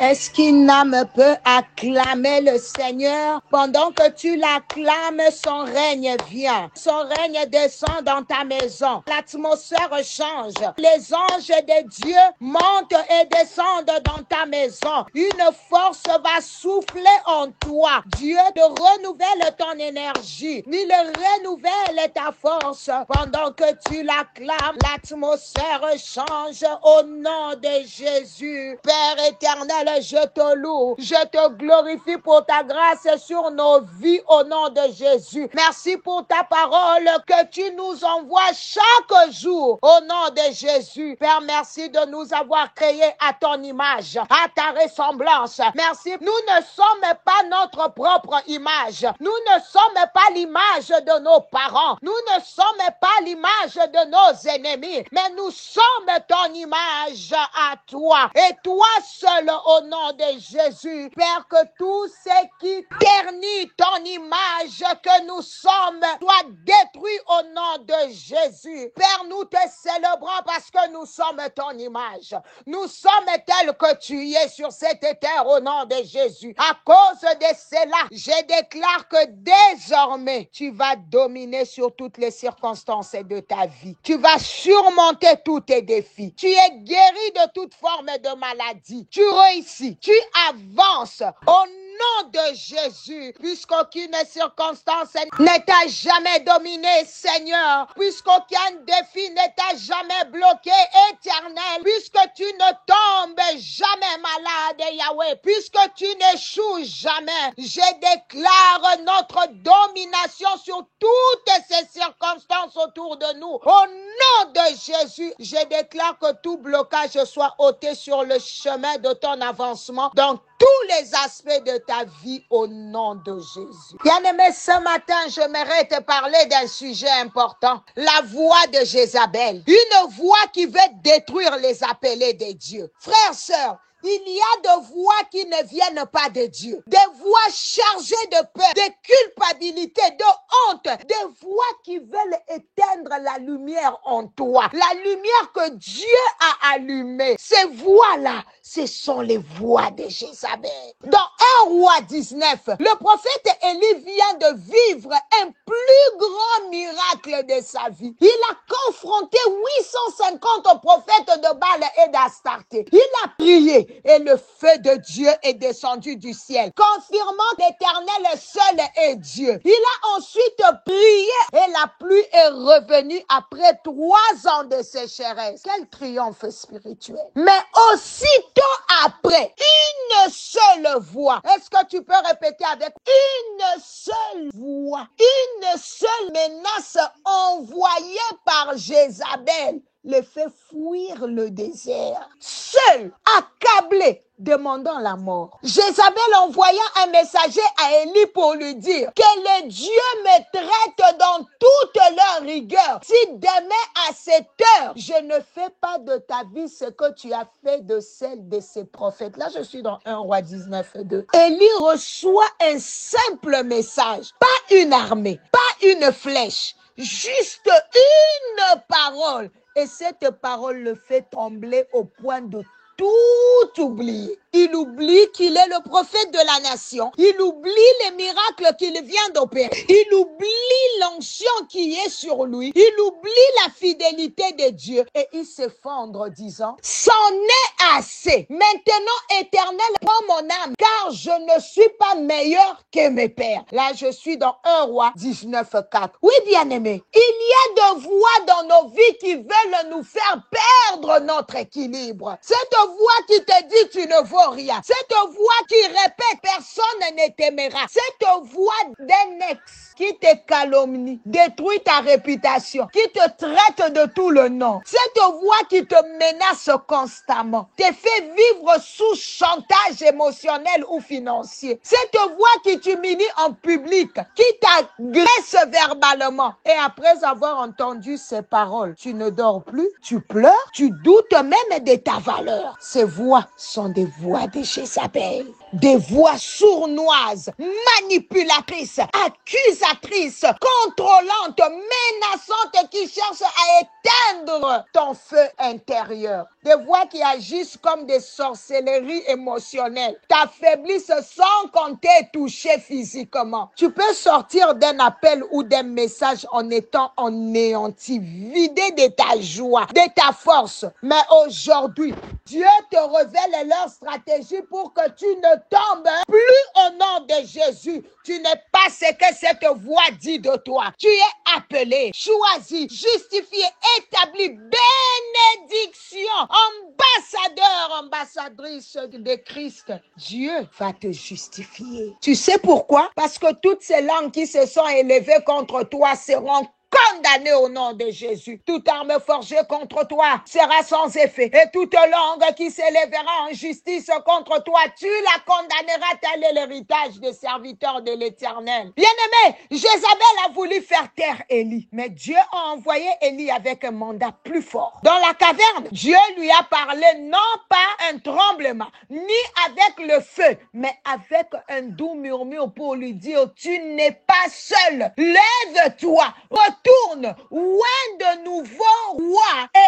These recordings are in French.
Est-ce qu'une âme peut acclamer le Seigneur? Pendant que tu l'acclames, son règne vient. Son règne descend dans ta maison. L'atmosphère change. Les anges de Dieu montent et descendent dans ta maison. Une force va souffler en toi. Dieu te renouvelle ton énergie. Il renouvelle ta force. Pendant que tu l'acclames, l'atmosphère change au nom de Jésus. Père éternel, je te loue. Je te glorifie pour ta grâce sur nos vies au nom de Jésus. Merci pour ta parole que tu nous envoies chaque jour au nom de Jésus. Père, merci de nous avoir créés à ton image, à ta ressemblance. Merci. Nous ne sommes pas notre propre image. Nous ne sommes pas l'image de nos parents. Nous ne sommes pas l'image de nos ennemis. Mais nous sommes ton image à toi. Et toi seul au nom de Jésus. Père, que tout ce qui ternit ton image que nous sommes soit détruit au nom de Jésus. Père, nous te célébrons parce que nous sommes ton image. Nous sommes tels que tu es sur cette terre au nom de Jésus. À cause de cela, je déclare que désormais, tu vas dominer sur toutes les circonstances de ta vie. Tu vas surmonter tous tes défis. Tu es guéri de toute forme de maladie. Tu réussis. Tu avances au nom de Jésus, puisqu'aucune circonstance ne t'a jamais dominé, Seigneur, puisqu'aucun défi ne t'a jamais bloqué, éternel, puisque tu ne tombes jamais malade, Yahweh, puisque tu n'échoues jamais, je déclare notre domination sur toutes ces circonstances autour de nous. Au nom de Jésus, je déclare que tout blocage soit ôté sur le chemin de ton avancement dans tous les aspects de ta vie au nom de Jésus. Bien-aimé, ce matin, j'aimerais te parler d'un sujet important. La voix de Jézabel. Une voix qui veut détruire les appelés de Dieu. Frères, sœurs, il y a des voix qui ne viennent pas de Dieu. Des voix chargées de peur, de culpabilité, de honte. Des voix qui veulent éteindre la lumière en toi. La lumière que Dieu a allumée. Ces voix-là, ce sont les voix de Jézabel. Dans 1 Roi 19, le prophète Élie vient de vivre un plus grand miracle de sa vie. Il a confronté 850 prophètes de Baal et d'Astarté. Il a prié. Et le feu de Dieu est descendu du ciel, confirmant l'Éternel seul est Dieu. Il a ensuite prié et la pluie est revenue après 3 ans de sécheresse. Quel triomphe spirituel. Mais aussitôt après, une seule voix. Est-ce que tu peux répéter avec une seule voix, une seule menace envoyée par Jézabel le fait fuir le désert, seul, accablé, demandant la mort. Jézabel envoya un messager à Élie pour lui dire que les dieux me traitent dans toute leur rigueur. Si demain à cette heure, je ne fais pas de ta vie ce que tu as fait de celle de ces prophètes. Là, je suis dans 1 Roi 19:2. Élie reçoit un simple message, pas une armée, pas une flèche, juste une parole. Et cette parole le fait trembler au point de tout oublier. Il oublie qu'il est le prophète de la nation. Il oublie les miracles qu'il vient d'opérer. Il oublie l'onction qui est sur lui. Il oublie la fidélité de Dieu. Et il s'effondre disant, c'en est assez. Maintenant, Éternel, prends mon âme, car je ne suis pas meilleur que mes pères. Là, je suis dans 1 Roi 19:4. Oui, bien-aimé, il y a des voix dans nos vies qui veulent nous faire perdre notre équilibre. Cette voix qui te dit tu ne vaux rien. Cette voix qui répète personne ne t'aimera. Cette voix d'un ex qui te calomnie, détruit ta réputation, qui te traite de tout le nom. Cette voix qui te menace constamment, te fait vivre sous chantage émotionnel ou financier. Cette voix qui t'humilie en public, qui t'agresse verbalement. Et après avoir entendu ces paroles, tu ne dors plus, tu pleures, tu doutes même de ta valeur. Ces voix sont des voix de Jézabel. Des voix sournoises, manipulatrices, accusatrices, contrôlantes, menaçantes qui cherchent à éteindre ton feu intérieur. Des voix qui agissent comme des sorcelleries émotionnelles, t'affaiblissent sans compter toucher physiquement. Tu peux sortir d'un appel ou d'un message en étant anéanti, vidé de ta joie, de ta force. Mais aujourd'hui, Dieu te révèle leur stratégie pour que tu ne tombes plus au nom de Jésus. Tu n'es pas ce que cette voix dit de toi. Tu es appelé, choisi, justifié, établi, bénédiction, ambassadeur, ambassadrice de Christ. Dieu va te justifier. Tu sais pourquoi? Parce que toutes ces langues qui se sont élevées contre toi seront condamné au nom de Jésus. Toute arme forgée contre toi sera sans effet. Et toute langue qui s'élèvera en justice contre toi, tu la condamneras. Tel est l'héritage des serviteurs de l'Éternel. Bien-aimé, Jézabel a voulu faire taire Élie. Mais Dieu a envoyé Élie avec un mandat plus fort. Dans la caverne, Dieu lui a parlé non pas un tremblement, ni avec le feu, mais avec un doux murmure pour lui dire, tu n'es pas seul. Lève-toi, retourne, oint de nouveau roi et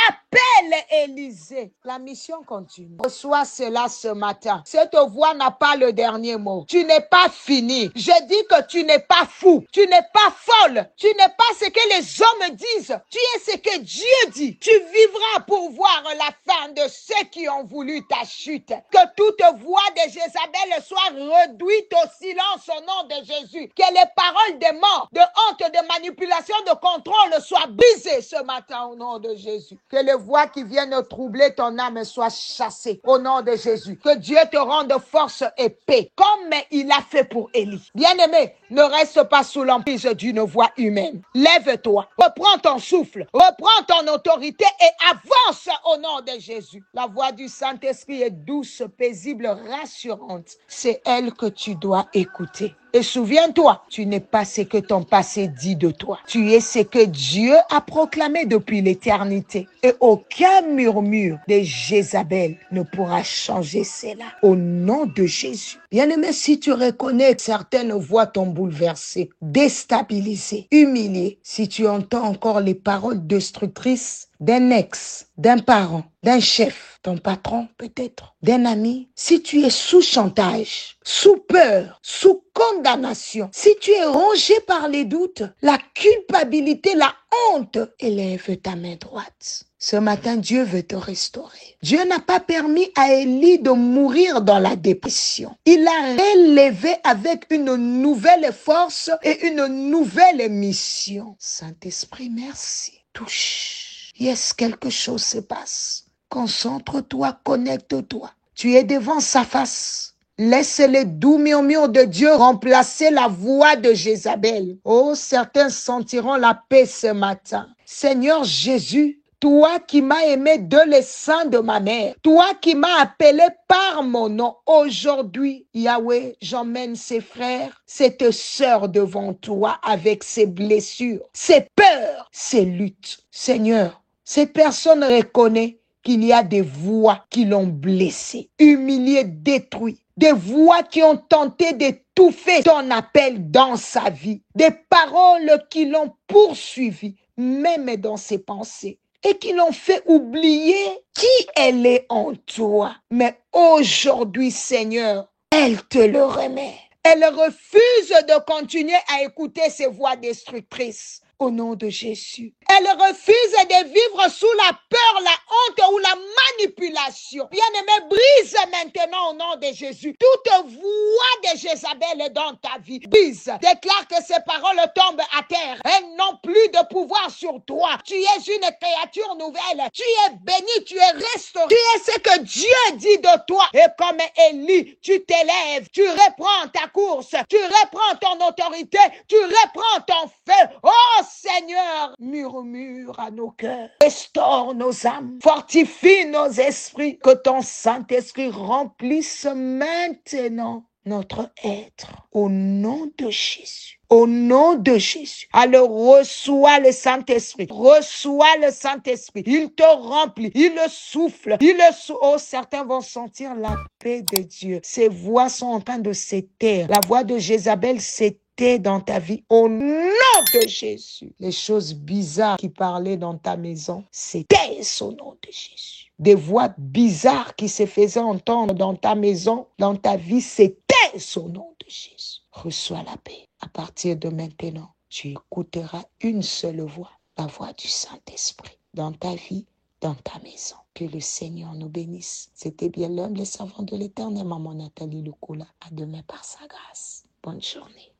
appelle Élisée. La mission continue. Reçois cela ce matin. Cette voix n'a pas le dernier mot. Tu n'es pas fini. Je dis que tu n'es pas fou. Tu n'es pas folle. Tu n'es pas ce que les hommes disent. Tu es ce que Dieu dit. Tu vivras pour voir la fin de ceux qui ont voulu ta chute. Que toute voix de Jézabel soit réduite au silence au nom de Jésus. Que les paroles de mort, de honte, de manipulation, de contrôle soient brisées ce matin au nom de Jésus. Que les voix qui viennent troubler ton âme soient chassées au nom de Jésus. Que Dieu te rende force et paix, comme il a fait pour Élie. Bien-aimé, ne reste pas sous l'emprise d'une voix humaine. Lève-toi, reprends ton souffle, reprends ton autorité et avance au nom de Jésus. La voix du Saint-Esprit est douce, paisible, rassurante. C'est elle que tu dois écouter. Et souviens-toi, tu n'es pas ce que ton passé dit de toi. Tu es ce que Dieu a proclamé depuis l'éternité. Et aucun murmure de Jézabel ne pourra changer cela. Au nom de Jésus. Bien-aimé, si tu reconnais que certaines voix t'ont bouleversé, déstabilisé, humilié, si tu entends encore les paroles destructrices d'un ex, d'un parent, d'un chef, ton patron peut-être, d'un ami, si tu es sous chantage, sous peur, sous condamnation, si tu es rongé par les doutes, la culpabilité, la honte, élève ta main droite. Ce matin, Dieu veut te restaurer. Dieu n'a pas permis à Élie de mourir dans la dépression. Il l'a relevé avec une nouvelle force et une nouvelle mission. Saint-Esprit, merci. Touche. Yes, quelque chose se passe. Concentre-toi, connecte-toi. Tu es devant sa face. Laisse les doux murmures de Dieu remplacer la voix de Jézabel. Oh, certains sentiront la paix ce matin. Seigneur Jésus, toi qui m'as aimé de l'essence de ma mère, toi qui m'as appelé par mon nom, aujourd'hui, Yahweh, j'emmène ses frères, cette sœur devant toi avec ses blessures, ses peurs, ses luttes. Seigneur, cette personne reconnaît qu'il y a des voix qui l'ont blessé, humilié, détruit. Des voix qui ont tenté d'étouffer ton appel dans sa vie. Des paroles qui l'ont poursuivi, même dans ses pensées. Et qui l'ont fait oublier qui elle est en toi. Mais aujourd'hui, Seigneur, elle te le remet. Elle refuse de continuer à écouter ces voix destructrices. Au nom de Jésus. Elle refuse de vivre sous la peur, la honte ou la manipulation. Bien-aimé, brise maintenant au nom de Jésus toute voix de Jézabel dans ta vie. Brise. Déclare que ces paroles tombent à terre. Elles n'ont plus de pouvoir sur toi. Tu es une créature nouvelle. Tu es béni, tu es restauré. Tu es ce que Dieu dit de toi. Et comme Élie, tu t'élèves, tu reprends ta course, tu reprends ton autorité, tu reprends ton feu. Oh Seigneur, murmure à nos cœurs, restaure nos âmes, fortifie nos esprits, que ton Saint-Esprit remplisse maintenant notre être. Au nom de Jésus. Au nom de Jésus. Alors reçois le Saint-Esprit. Reçois le Saint-Esprit. Il te remplit. Il le souffle. Oh, certains vont sentir la paix de Dieu. Ces voix sont en train de se taire. La voix de Jézabel s'est arrêter dans ta vie au nom de Jésus. Les choses bizarres qui parlaient dans ta maison, c'était au nom de Jésus. Des voix bizarres qui se faisaient entendre dans ta maison, dans ta vie, c'était au nom de Jésus. Reçois la paix. À partir de maintenant, tu écouteras une seule voix, la voix du Saint-Esprit, dans ta vie, dans ta maison. Que le Seigneur nous bénisse. C'était bien l'humble servant de l'Éternel, maman Nathalie Lukola. À demain par sa grâce. Bonne journée.